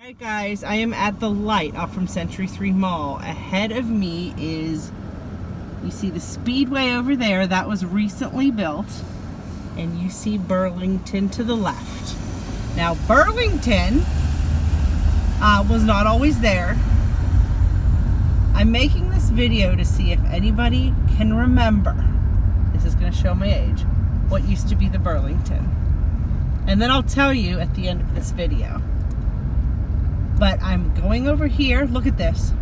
Alright guys, I am at the light off from Century 3 Mall. Ahead of me is, you see the Speedway over there, that was recently built. And you see Burlington to the left. Now Burlington was not always there. I'm making this video to see if anybody can remember, this is going to show my age, what used to be the Burlington. And then I'll tell you at the end of this video. But I'm going over here. Look at this.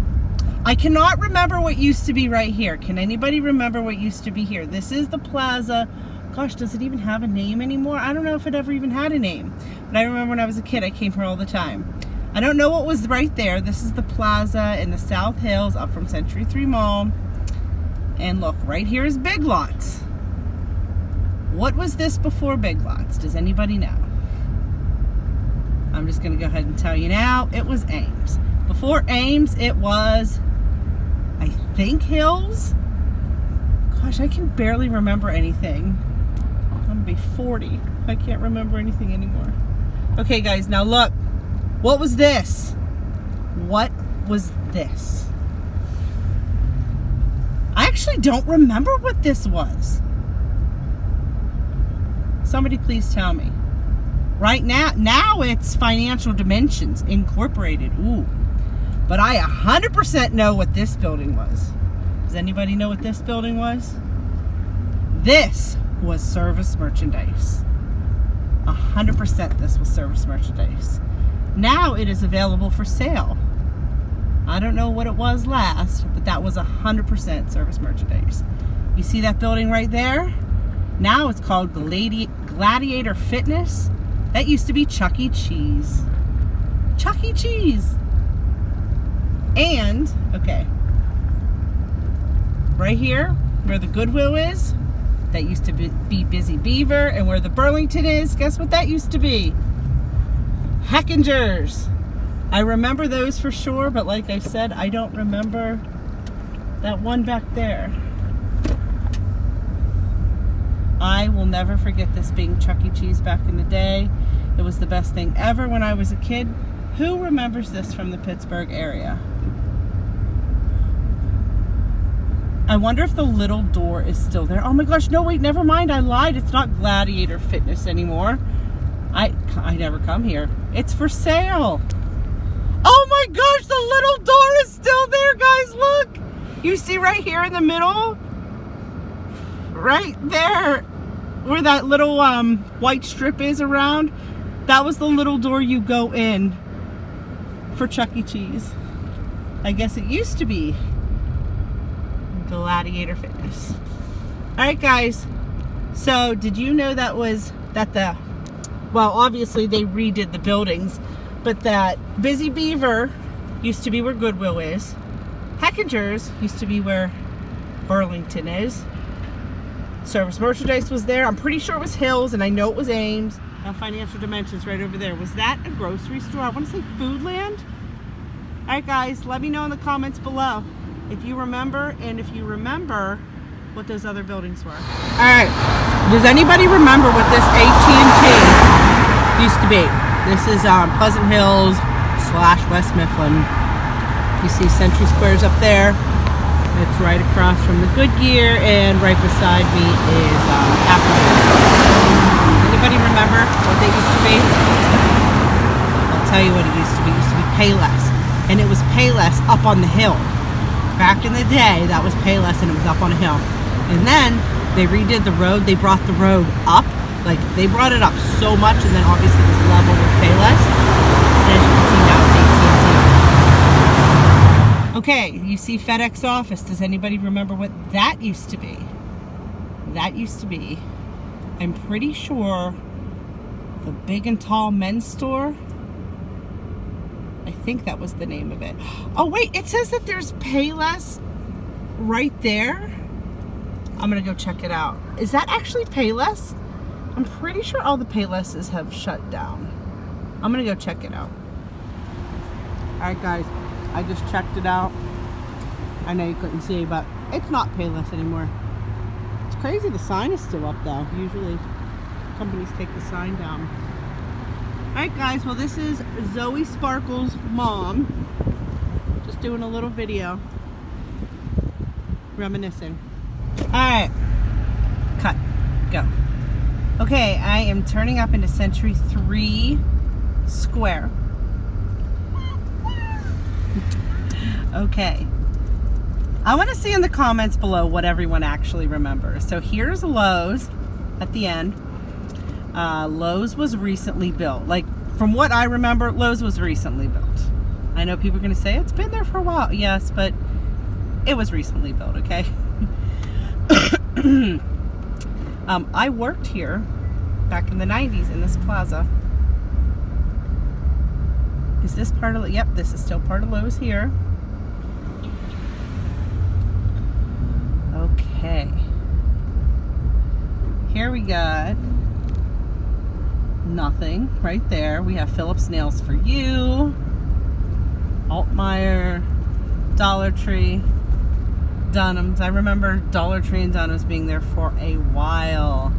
I cannot remember what used to be right here. Can anybody remember what used to be here? This is the plaza. Gosh, does it even have a name anymore? I don't know if it ever even had a name. But I remember when I was a kid, I came here all the time. I don't know what was right there. This is the plaza in the South Hills up from Century 3 Mall. And look, right here is Big Lots. What was this before Big Lots? Does anybody know? I'm just going to go ahead and tell you now. It was Ames. Before Ames, it was, I think, Hills. Gosh, I can barely remember anything. I'm going to be 40. I can't remember anything anymore. Okay, guys, now look. What was this? What was this? I actually don't remember what this was. Somebody please tell me. Right now it's Financial Dimensions Incorporated. Ooh. But I 100% know what this building was. Does anybody know what this building was? This was Service Merchandise. 100% this was Service Merchandise. Now it is available for sale. I don't know what it was last, but that was 100% Service Merchandise. You see that building right there? Now it's called Gladiator Fitness. That used to be Chuck E. Cheese. Chuck E. Cheese. And, okay, right here where the Goodwill is, that used to be Busy Beaver. And where the Burlington is, guess what that used to be? Heckinger's. I remember those for sure, but like I said, I don't remember that one back there. I will never forget this being Chuck E. Cheese back in the day. It was the best thing ever when I was a kid. Who remembers this from the Pittsburgh area? I wonder if the little door is still there. Oh my gosh, no wait, never mind, I lied. It's not Gladiator Fitness anymore. I never come here. It's for sale. Oh my gosh, the little door is still there, guys, look. You see right here in the middle? Right there, where that little white strip is around, that was the little door you go in for Chuck E. Cheese. I guess it used to be Gladiator Fitness. Alright guys, so did you know well, obviously they redid the buildings, but that Busy Beaver used to be where Goodwill is. Heckinger's used to be where Burlington is. Service Merchandise was there. I'm pretty sure it was Hills, and I know it was Ames. Financial Dimensions right over there. Was that a grocery store? I want to say Foodland. All right, guys, let me know in the comments below if you remember, and if you remember what those other buildings were. All right, does anybody remember what this AT&T used to be? This is Pleasant Hills / West Mifflin. You see Century Square's up there. It's right across from the Goodyear, and right beside me is Apple. Anybody remember what they used to be? I'll tell you what it used to be. It used to be Payless. And it was Payless up on the hill. Back in the day, that was Payless, and it was up on a hill. And then they redid the road. They brought the road up. Like, they brought it up so much, and then obviously it was level with Payless. And as you can see now, it's AT&T. Okay, you see FedEx Office. Does anybody remember what that used to be? That used to be, I'm pretty sure, the Big and Tall Men's Store. I think that was the name of it. Oh wait, it says that there's Payless right there. I'm gonna go check it out. Is that actually Payless? I'm pretty sure all the Paylesses have shut down. I'm gonna go check it out. All right guys, I just checked it out. I know you couldn't see, but it's not Payless anymore. It's crazy the sign is still up though. Usually companies take the sign down. Alright guys, well this is Zoe Sparkle's mom. Just doing a little video. Reminiscing. Alright. Cut. Go. Okay, I am turning up into Century 3 Square. Okay. I want to see in the comments below what everyone actually remembers. So here's Lowe's at the end. Lowe's was recently built. Like, from what I remember, Lowe's was recently built. I know people are going to say it's been there for a while. Yes, but it was recently built, okay? I worked here back in the 90s in this plaza. Is this part of, yep, this is still part of Lowe's here. Okay. Here we got nothing right there. We have Phillips Nails for You, Altmeyer, Dollar Tree, Dunham's. I remember Dollar Tree and Dunham's being there for a while.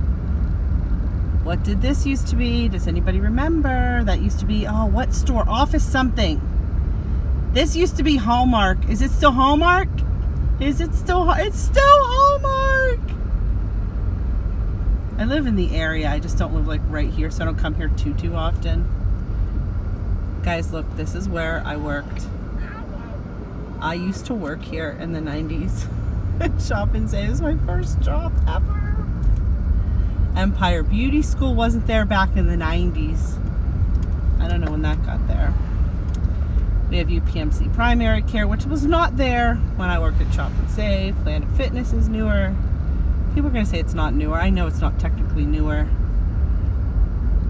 What did this used to be? Does anybody remember? That used to be, oh, what store? Office something. This used to be Hallmark. Is it still Hallmark? Is it still, it's still Hallmark! I live in the area. I just don't live like right here, so I don't come here too often. Guys, look, this is where I worked. I used to work here in the 90s. Shop and Save was my first job ever. Empire Beauty School wasn't there back in the 90s. I don't know when that got there. We have UPMC Primary Care, which was not there when I worked at Shop and Save. Planet Fitness is newer. People are going to say it's not newer. I know it's not technically newer.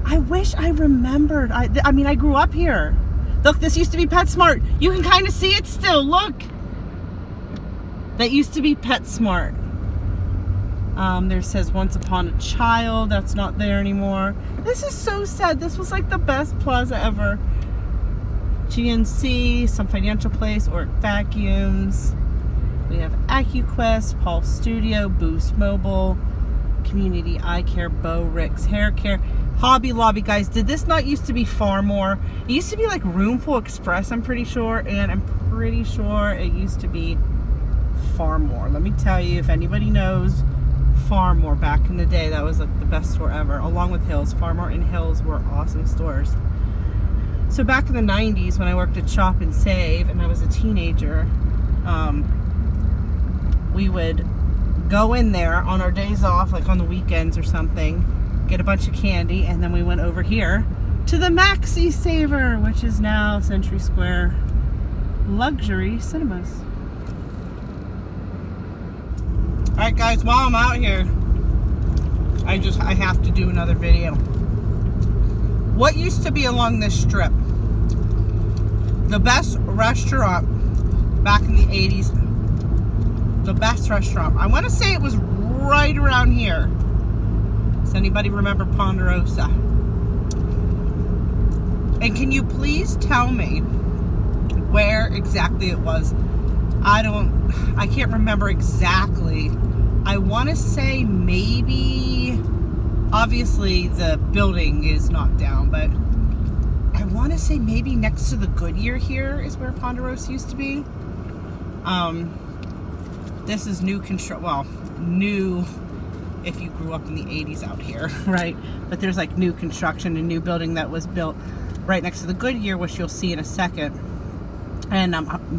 I wish I remembered. I mean, I grew up here. Look, this used to be PetSmart. You can kind of see it still. Look. That used to be PetSmart. There says Once Upon a Child. That's not there anymore. This is so sad. This was like the best plaza ever. GNC, some financial place, or vacuums. We have AccuQuest, Paul Studio, Boost Mobile, Community Eye Care, Bo Ricks Hair Care, Hobby Lobby. Guys, did this not used to be Phar-mor? It used to be like Roomful Express, I'm pretty sure, and I'm pretty sure it used to be Phar-mor. Let me tell you, if anybody knows Phar-mor back in the day, that was like the best store ever, along with Hills. Phar-mor and Hills were awesome stores. So back in the 90s when I worked at Shop and Save and I was a teenager, we would go in there on our days off, like on the weekends or something, get a bunch of candy, and then we went over here to the Maxi Saver, which is now Century Square Luxury Cinemas. Alright guys, while I'm out here, I have to do another video. What used to be along this strip? The best restaurant back in the 80s. The best restaurant. I want to say it was right around here. Does anybody remember Ponderosa? And can you please tell me where exactly it was? I can't remember exactly. I want to say maybe, obviously the building is knocked down, but I want to say maybe next to the Goodyear here is where Ponderosa used to be. This is new construction, well, new if you grew up in the 80s out here, right? But there's like new construction, a new building that was built right next to the Goodyear, which you'll see in a second. And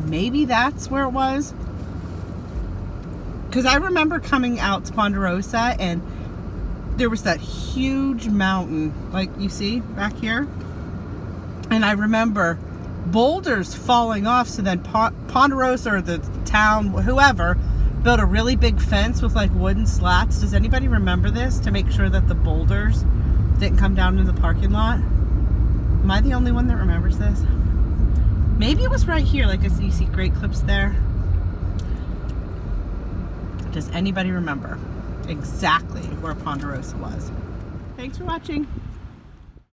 maybe that's where it was. Because I remember coming out to Ponderosa and there was that huge mountain, like you see back here. And I remember boulders falling off, so then Ponderosa or the town, whoever, built a really big fence with like wooden slats. Does anybody remember this, to make sure that the boulders didn't come down into the parking lot? Am I the only one that remembers this? Maybe it was right here, like you see Great Clips there. Does anybody remember exactly where Ponderosa was? Thanks for watching.